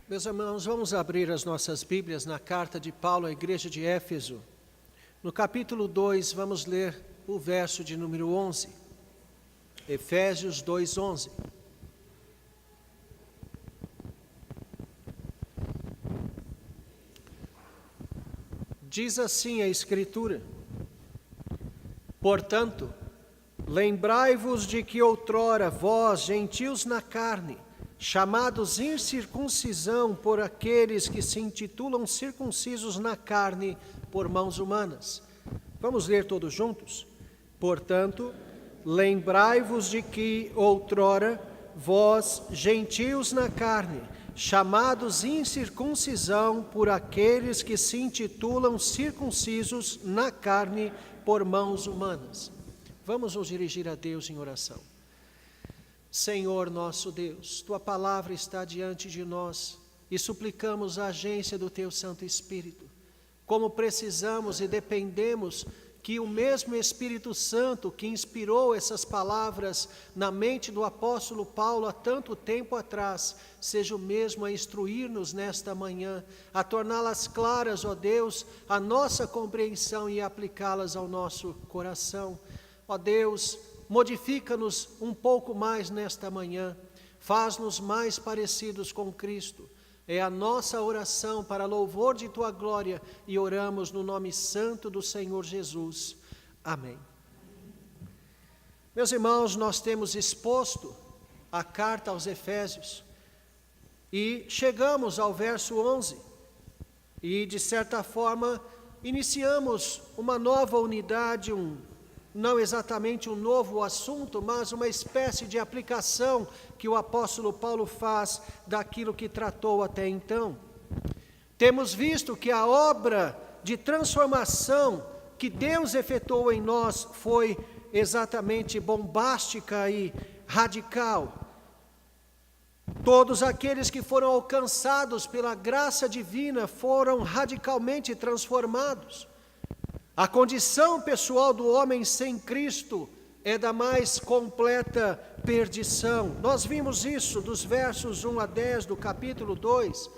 Meus irmãos, vamos abrir as nossas Bíblias na carta de Paulo à igreja de Éfeso. No capítulo 2, vamos ler o verso de número 11. Efésios 2:11. Diz assim a Escritura: Portanto, lembrai-vos de que outrora vós, gentios na carne, chamados incircuncisão por aqueles que se intitulam circuncisos na carne por mãos humanas. Vamos ler todos juntos? Portanto, lembrai-vos de que outrora vós, gentios na carne, chamados incircuncisão por aqueles que se intitulam circuncisos na carne por mãos humanas. Vamos nos dirigir a Deus em oração. Senhor nosso Deus, Tua palavra está diante de nós e suplicamos a agência do Teu Santo Espírito. Como precisamos e dependemos que o mesmo Espírito Santo que inspirou essas palavras na mente do apóstolo Paulo há tanto tempo atrás, seja o mesmo a instruir-nos nesta manhã, a torná-las claras, ó Deus, a nossa compreensão e aplicá-las ao nosso coração. Ó Deus, modifica-nos um pouco mais nesta manhã, faz-nos mais parecidos com Cristo. É a nossa oração para louvor de Tua glória e oramos no nome santo do Senhor Jesus. Amém. Meus irmãos, nós temos exposto a carta aos Efésios e chegamos ao verso 11 e, de certa forma, iniciamos uma nova unidade, não exatamente um novo assunto, mas uma espécie de aplicação que o apóstolo Paulo faz daquilo que tratou até então. Temos visto que a obra de transformação que Deus efetuou em nós foi exatamente bombástica e radical. Todos aqueles que foram alcançados pela graça divina foram radicalmente transformados. A condição pessoal do homem sem Cristo é da mais completa perdição. Nós vimos isso dos versos 1 a 10 do capítulo 2.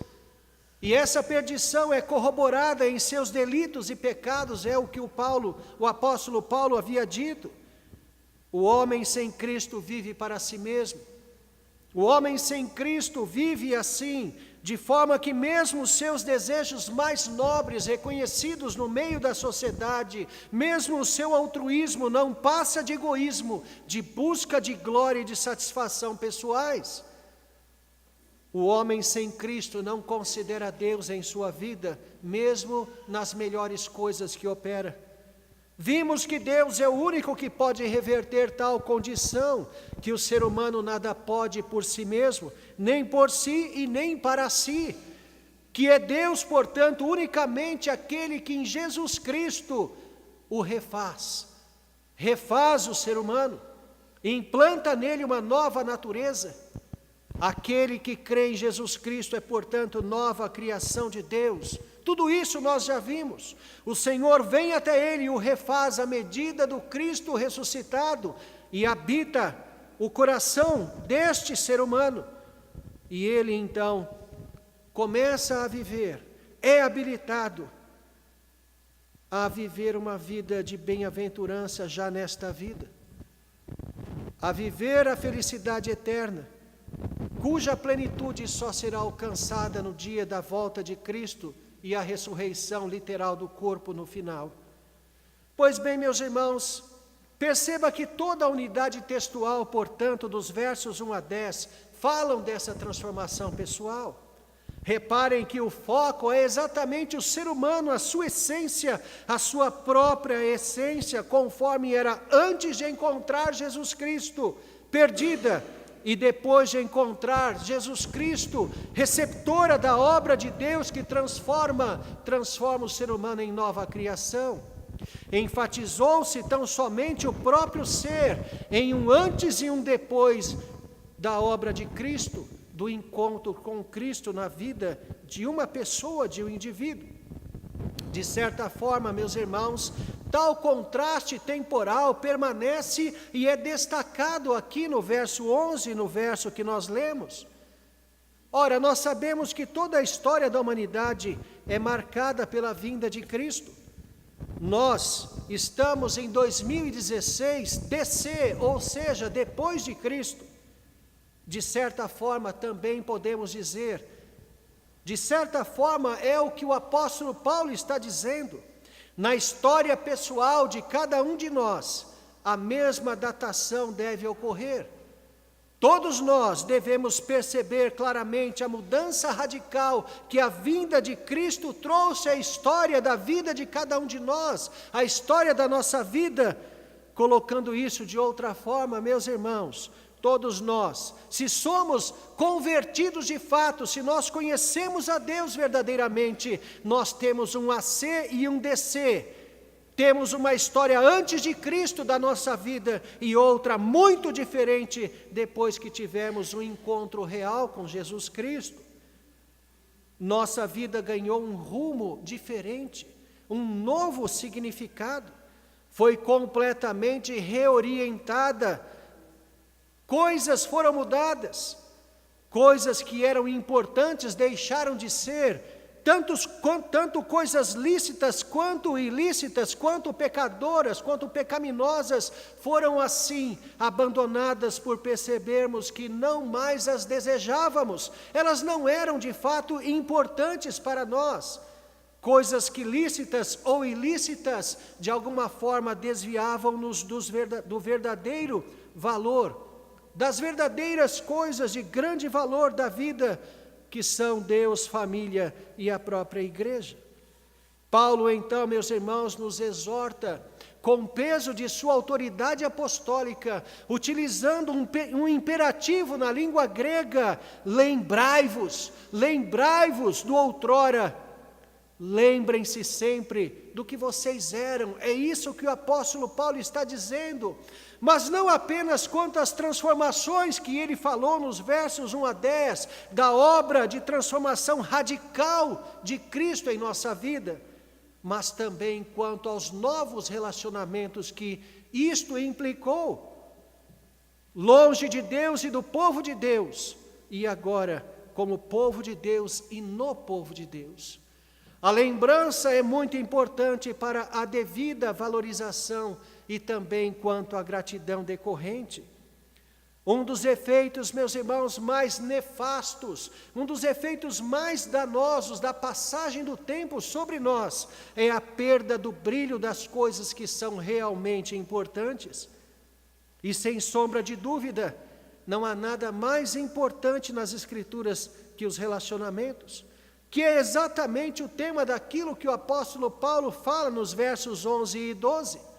E essa perdição é corroborada em seus delitos e pecados, é o que o apóstolo Paulo havia dito. O homem sem Cristo vive para si mesmo. O homem sem Cristo vive assim, de forma que mesmo os seus desejos mais nobres, reconhecidos no meio da sociedade, mesmo o seu altruísmo não passa de egoísmo, de busca de glória e de satisfação pessoais. O homem sem Cristo não considera Deus em sua vida, mesmo nas melhores coisas que opera. Vimos que Deus é o único que pode reverter tal condição, que o ser humano nada pode por si mesmo, nem por si e nem para si, que é Deus, portanto, unicamente aquele que em Jesus Cristo o refaz o ser humano, implanta nele uma nova natureza. Aquele que crê em Jesus Cristo é, portanto, nova criação de Deus. Tudo isso nós já vimos. O Senhor vem até ele e o refaz à medida do Cristo ressuscitado e habita o coração deste ser humano. E ele então começa a viver, é habilitado a viver uma vida de bem-aventurança já nesta vida, a viver a felicidade eterna, cuja plenitude só será alcançada no dia da volta de Cristo e a ressurreição literal do corpo no final. Pois bem, meus irmãos, perceba que toda a unidade textual, portanto, dos versos 1 a 10, falam dessa transformação pessoal. Reparem que o foco é exatamente o ser humano, a sua essência, a sua própria essência, conforme era antes de encontrar Jesus Cristo, perdida, e depois de encontrar Jesus Cristo, receptora da obra de Deus que transforma o ser humano em nova criação. Enfatizou-se tão somente o próprio ser, em um antes e um depois da obra de Cristo, do encontro com Cristo na vida de uma pessoa, de um indivíduo. De certa forma, meus irmãos, tal contraste temporal permanece e é destacado aqui no verso 11, no verso que nós lemos. Ora, nós sabemos que toda a história da humanidade é marcada pela vinda de Cristo. Nós estamos em 2016, DC, ou seja, depois de Cristo. De certa forma, também podemos dizer, de certa forma é o que o apóstolo Paulo está dizendo. Na história pessoal de cada um de nós, a mesma datação deve ocorrer. Todos nós devemos perceber claramente a mudança radical que a vinda de Cristo trouxe à história da vida de cada um de nós, a história da nossa vida. Colocando isso de outra forma, meus irmãos, todos nós, se somos convertidos de fato, se nós conhecemos a Deus verdadeiramente, nós temos um AC e um DC. Temos uma história antes de Cristo da nossa vida e outra muito diferente depois que tivemos um encontro real com Jesus Cristo. Nossa vida ganhou um rumo diferente, um novo significado. Foi completamente reorientada. Coisas foram mudadas. Coisas que eram importantes deixaram de ser. Tanto coisas lícitas quanto ilícitas, quanto pecadoras, quanto pecaminosas, foram assim abandonadas por percebermos que não mais as desejávamos. Elas não eram de fato importantes para nós. Coisas que lícitas ou ilícitas, de alguma forma desviavam-nos do verdadeiro valor, das verdadeiras coisas de grande valor da vida, que são Deus, família e a própria igreja. Paulo, então, meus irmãos, nos exorta, com peso de sua autoridade apostólica, utilizando um imperativo na língua grega: lembrai-vos do outrora, lembrem-se sempre do que vocês eram. É isso que o apóstolo Paulo está dizendo. Mas não apenas quanto às transformações que ele falou nos versos 1 a 10, da obra de transformação radical de Cristo em nossa vida, mas também quanto aos novos relacionamentos que isto implicou, longe de Deus e do povo de Deus, e agora como povo de Deus e no povo de Deus. A lembrança é muito importante para a devida valorização e também quanto à gratidão decorrente. Um dos efeitos, meus irmãos, mais nefastos, um dos efeitos mais danosos da passagem do tempo sobre nós é a perda do brilho das coisas que são realmente importantes. E sem sombra de dúvida, não há nada mais importante nas Escrituras que os relacionamentos, que é exatamente o tema daquilo que o apóstolo Paulo fala nos versos 11 e 12.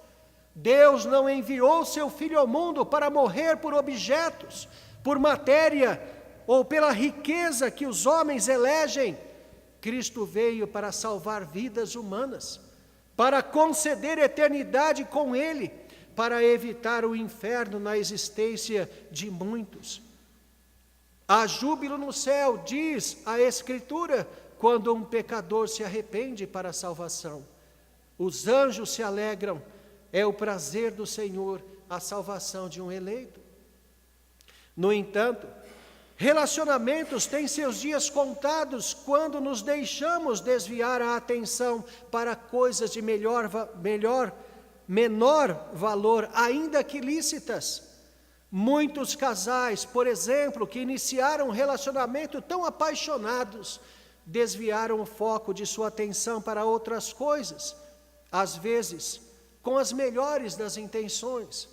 Deus não enviou seu Filho ao mundo para morrer por objetos, por matéria ou pela riqueza que os homens elegem. Cristo veio para salvar vidas humanas, para conceder eternidade com Ele, para evitar o inferno na existência de muitos. Há júbilo no céu, diz a Escritura, quando um pecador se arrepende para a salvação. Os anjos se alegram. É o prazer do Senhor a salvação de um eleito. No entanto, relacionamentos têm seus dias contados quando nos deixamos desviar a atenção para coisas de menor valor, ainda que lícitas. Muitos casais, por exemplo, que iniciaram um relacionamento tão apaixonados, desviaram o foco de sua atenção para outras coisas, às vezes com as melhores das intenções.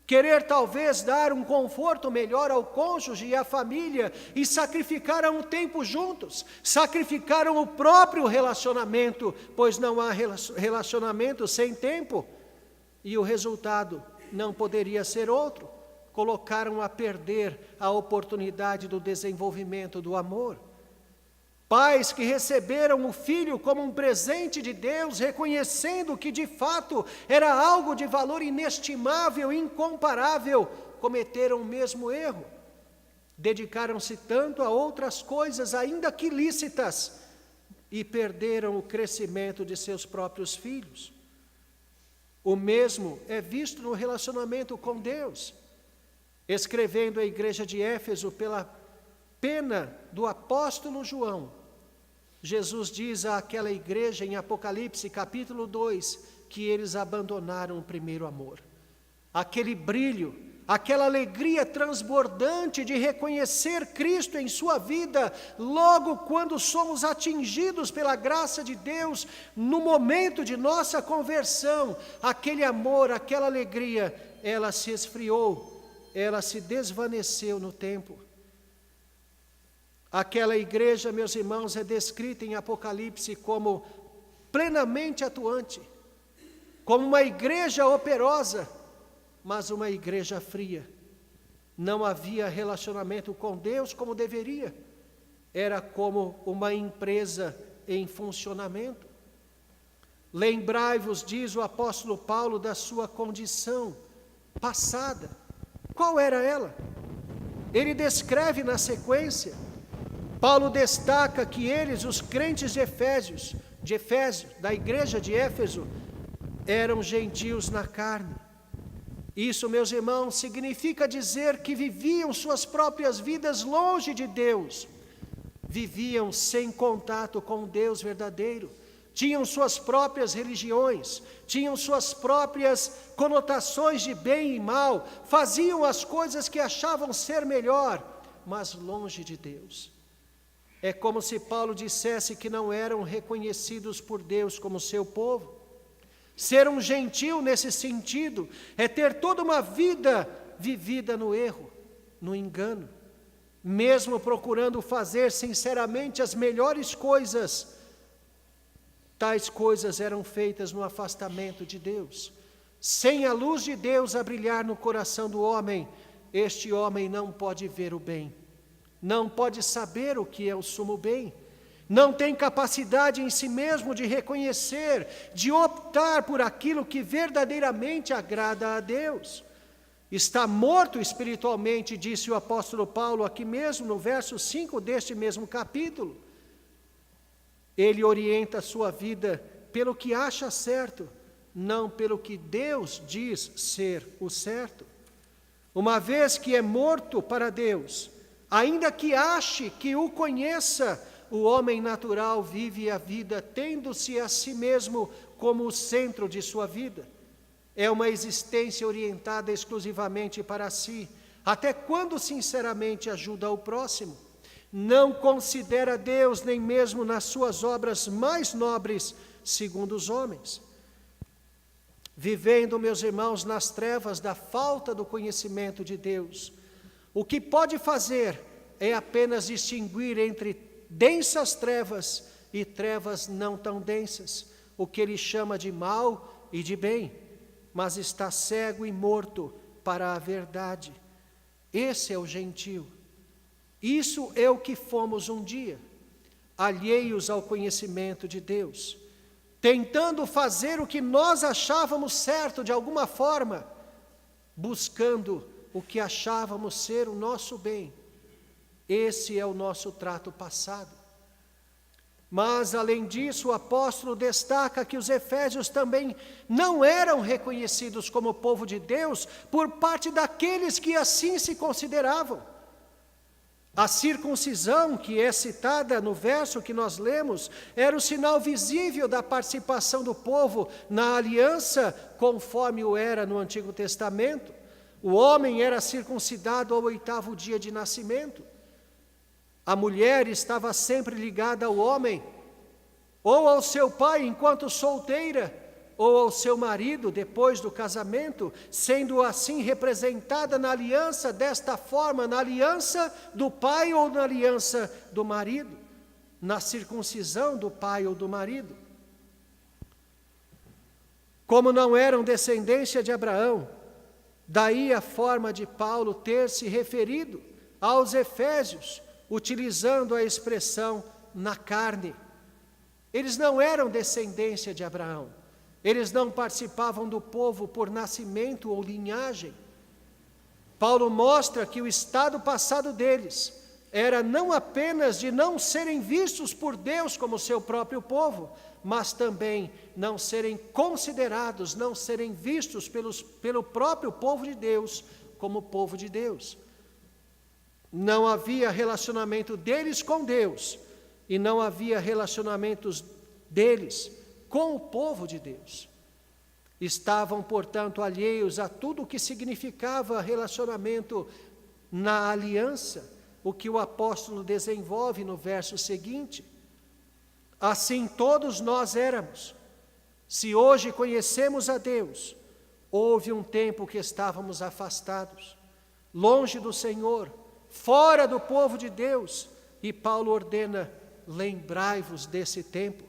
Querer talvez dar um conforto melhor ao cônjuge e à família e sacrificaram o tempo juntos, sacrificaram o próprio relacionamento, pois não há relacionamento sem tempo, e o resultado não poderia ser outro. Colocaram a perder a oportunidade do desenvolvimento do amor. Pais que receberam o filho como um presente de Deus, reconhecendo que de fato era algo de valor inestimável, incomparável, cometeram o mesmo erro. Dedicaram-se tanto a outras coisas, ainda que lícitas, e perderam o crescimento de seus próprios filhos. O mesmo é visto no relacionamento com Deus. Escrevendo à igreja de Éfeso pena do apóstolo João, Jesus diz àquela igreja em Apocalipse capítulo 2, que eles abandonaram o primeiro amor. Aquele brilho, aquela alegria transbordante de reconhecer Cristo em sua vida, logo quando somos atingidos pela graça de Deus, no momento de nossa conversão, aquele amor, aquela alegria, ela se esfriou, ela se desvaneceu no tempo. Aquela igreja, meus irmãos, é descrita em Apocalipse como plenamente atuante, como uma igreja operosa, mas uma igreja fria. Não havia relacionamento com Deus como deveria. Era como uma empresa em funcionamento. Lembrai-vos, diz o apóstolo Paulo, da sua condição passada. Qual era ela? Ele descreve na sequência. Paulo destaca que eles, os crentes de Efésios, da igreja de Éfeso, eram gentios na carne. Isso, meus irmãos, significa dizer que viviam suas próprias vidas longe de Deus, viviam sem contato com Deus verdadeiro, tinham suas próprias religiões, tinham suas próprias conotações de bem e mal, faziam as coisas que achavam ser melhor, mas longe de Deus. É como se Paulo dissesse que não eram reconhecidos por Deus como seu povo. Ser um gentil nesse sentido é ter toda uma vida vivida no erro, no engano, mesmo procurando fazer sinceramente as melhores coisas. Tais coisas eram feitas no afastamento de Deus. Sem a luz de Deus a brilhar no coração do homem, este homem não pode ver o bem. Não pode saber o que é o sumo bem, não tem capacidade em si mesmo de reconhecer, de optar por aquilo que verdadeiramente agrada a Deus. Está morto espiritualmente, disse o apóstolo Paulo aqui mesmo no verso 5 deste mesmo capítulo. Ele orienta a sua vida pelo que acha certo, não pelo que Deus diz ser o certo. Uma vez que é morto para Deus, ainda que ache que o conheça, o homem natural vive a vida tendo-se a si mesmo como o centro de sua vida. É uma existência orientada exclusivamente para si, até quando sinceramente ajuda o próximo. Não considera Deus nem mesmo nas suas obras mais nobres, segundo os homens. Vivendo, meus irmãos, nas trevas da falta do conhecimento de Deus, o que pode fazer é apenas distinguir entre densas trevas e trevas não tão densas, o que ele chama de mal e de bem, mas está cego e morto para a verdade. Esse é o gentio. Isso é o que fomos um dia, alheios ao conhecimento de Deus, tentando fazer o que nós achávamos certo de alguma forma, buscando o que achávamos ser o nosso bem. Esse é o nosso trato passado. Mas, além disso, o apóstolo destaca que os efésios também não eram reconhecidos como povo de Deus por parte daqueles que assim se consideravam. A circuncisão, que é citada no verso que nós lemos, era o sinal visível da participação do povo na aliança, conforme o era no Antigo Testamento. O homem era circuncidado ao 8º dia de nascimento. A mulher estava sempre ligada ao homem, ou ao seu pai enquanto solteira, ou ao seu marido depois do casamento, sendo assim representada na aliança desta forma, na aliança do pai ou na aliança do marido, na circuncisão do pai ou do marido. Como não eram descendência de Abraão, daí a forma de Paulo ter se referido aos efésios, utilizando a expressão na carne. Eles não eram descendência de Abraão. Eles não participavam do povo por nascimento ou linhagem. Paulo mostra que o estado passado deles era não apenas de não serem vistos por Deus como seu próprio povo, mas também não serem considerados, não serem vistos pelo próprio povo de Deus como povo de Deus. Não havia relacionamento deles com Deus e não havia relacionamentos deles com o povo de Deus. Estavam, portanto, alheios a tudo o que significava relacionamento na aliança, o que o apóstolo desenvolve no verso seguinte. Assim todos nós éramos. Se hoje conhecemos a Deus, houve um tempo que estávamos afastados, longe do Senhor, fora do povo de Deus, e Paulo ordena: lembrai-vos desse tempo.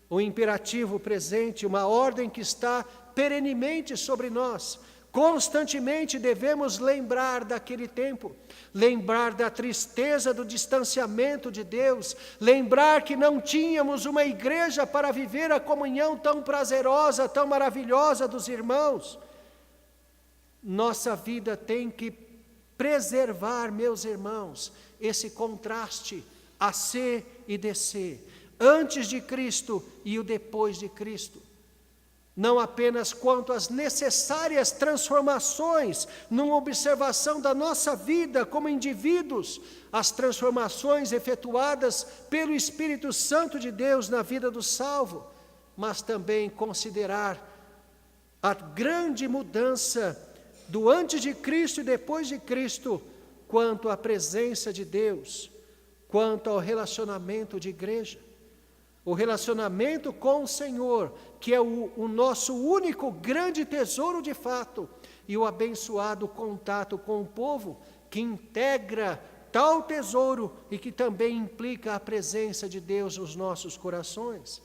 O imperativo presente, uma ordem que está perenemente sobre nós. Constantemente devemos lembrar daquele tempo, lembrar da tristeza do distanciamento de Deus, lembrar que não tínhamos uma igreja para viver a comunhão tão prazerosa, tão maravilhosa dos irmãos. Nossa vida tem que preservar, meus irmãos, esse contraste a ser e descer, antes de Cristo e o depois de Cristo. Não apenas quanto às necessárias transformações numa observação da nossa vida como indivíduos, as transformações efetuadas pelo Espírito Santo de Deus na vida do salvo, mas também considerar a grande mudança do antes de Cristo e depois de Cristo, quanto à presença de Deus, quanto ao relacionamento de igreja. O relacionamento com o Senhor, que é o nosso único grande tesouro de fato, e o abençoado contato com o povo, que integra tal tesouro e que também implica a presença de Deus nos nossos corações.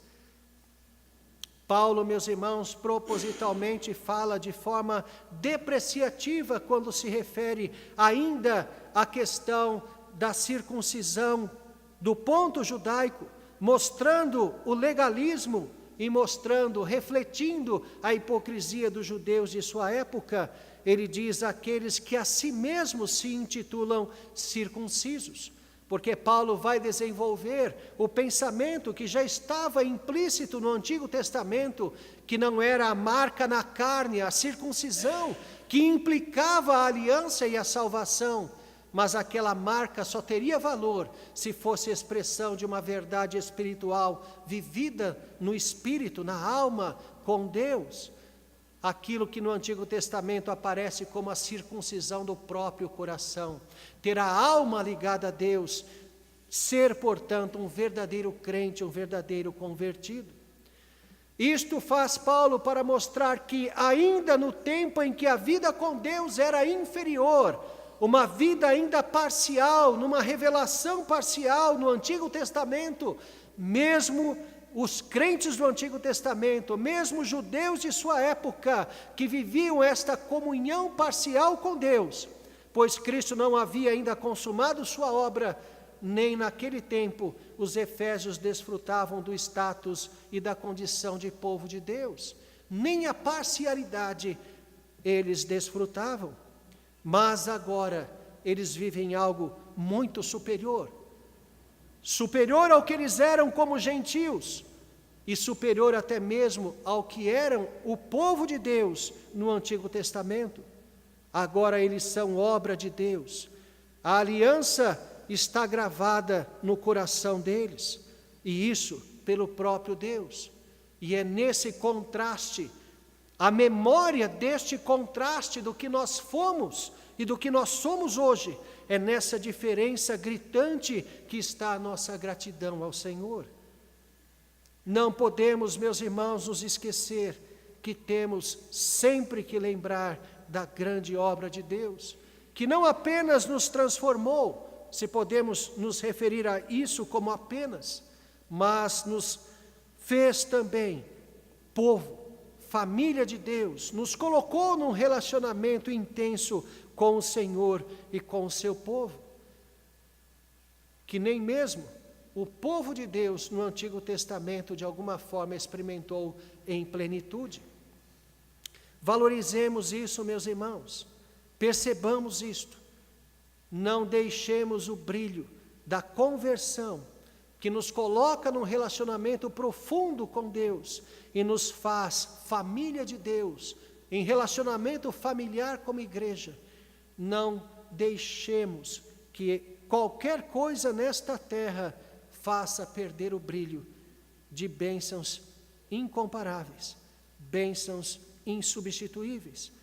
Paulo, meus irmãos, propositalmente fala de forma depreciativa quando se refere ainda à questão da circuncisão do ponto judaico, mostrando o legalismo e refletindo a hipocrisia dos judeus de sua época. Ele diz: aqueles que a si mesmos se intitulam circuncisos, porque Paulo vai desenvolver o pensamento que já estava implícito no Antigo Testamento, que não era a marca na carne, a circuncisão, que implicava a aliança e a salvação, mas aquela marca só teria valor se fosse expressão de uma verdade espiritual vivida no espírito, na alma, com Deus. Aquilo que no Antigo Testamento aparece como a circuncisão do próprio coração, ter a alma ligada a Deus, ser, portanto, um verdadeiro crente, um verdadeiro convertido. Isto faz Paulo para mostrar que ainda no tempo em que a vida com Deus era inferior, uma vida ainda parcial, numa revelação parcial no Antigo Testamento, mesmo os crentes do Antigo Testamento, mesmo os judeus de sua época, que viviam esta comunhão parcial com Deus, pois Cristo não havia ainda consumado sua obra, nem naquele tempo os efésios desfrutavam do status e da condição de povo de Deus, nem a parcialidade eles desfrutavam. Mas agora eles vivem algo muito superior ao que eles eram como gentios, e superior até mesmo ao que eram o povo de Deus no Antigo Testamento. Agora eles são obra de Deus, a aliança está gravada no coração deles, e isso pelo próprio Deus, e é nesse contraste, a memória deste contraste do que nós fomos e do que nós somos hoje, é nessa diferença gritante que está a nossa gratidão ao Senhor. Não podemos, meus irmãos, nos esquecer que temos sempre que lembrar da grande obra de Deus, que não apenas nos transformou, se podemos nos referir a isso como apenas, mas nos fez também povo, família de Deus, nos colocou num relacionamento intenso com o Senhor e com o seu povo, que nem mesmo o povo de Deus no Antigo Testamento de alguma forma experimentou em plenitude. Valorizemos isso, meus irmãos, percebamos isto, não deixemos o brilho da conversão que nos coloca num relacionamento profundo com Deus e nos faz família de Deus, em relacionamento familiar como igreja, não deixemos que qualquer coisa nesta terra faça perder o brilho de bênçãos incomparáveis, bênçãos insubstituíveis,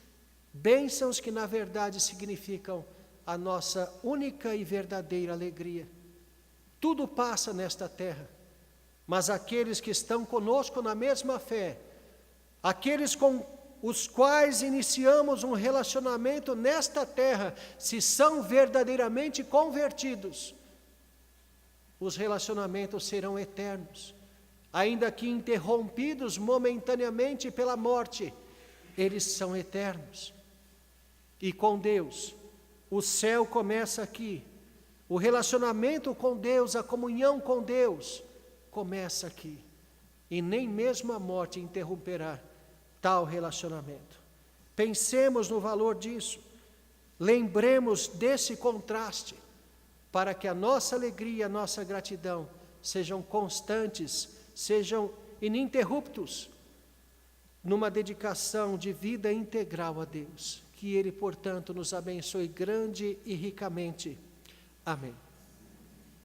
bênçãos que na verdade significam a nossa única e verdadeira alegria. Tudo passa nesta terra, mas aqueles que estão conosco na mesma fé, aqueles com os quais iniciamos um relacionamento nesta terra, se são verdadeiramente convertidos, os relacionamentos serão eternos. Ainda que interrompidos momentaneamente pela morte, eles são eternos. E com Deus, o céu começa aqui. O relacionamento com Deus, a comunhão com Deus, começa aqui. E nem mesmo a morte interromperá tal relacionamento. Pensemos no valor disso. Lembremos desse contraste, para que a nossa alegria, a nossa gratidão sejam constantes, sejam ininterruptos, numa dedicação de vida integral a Deus. Que Ele, portanto, nos abençoe grande e ricamente. Amém.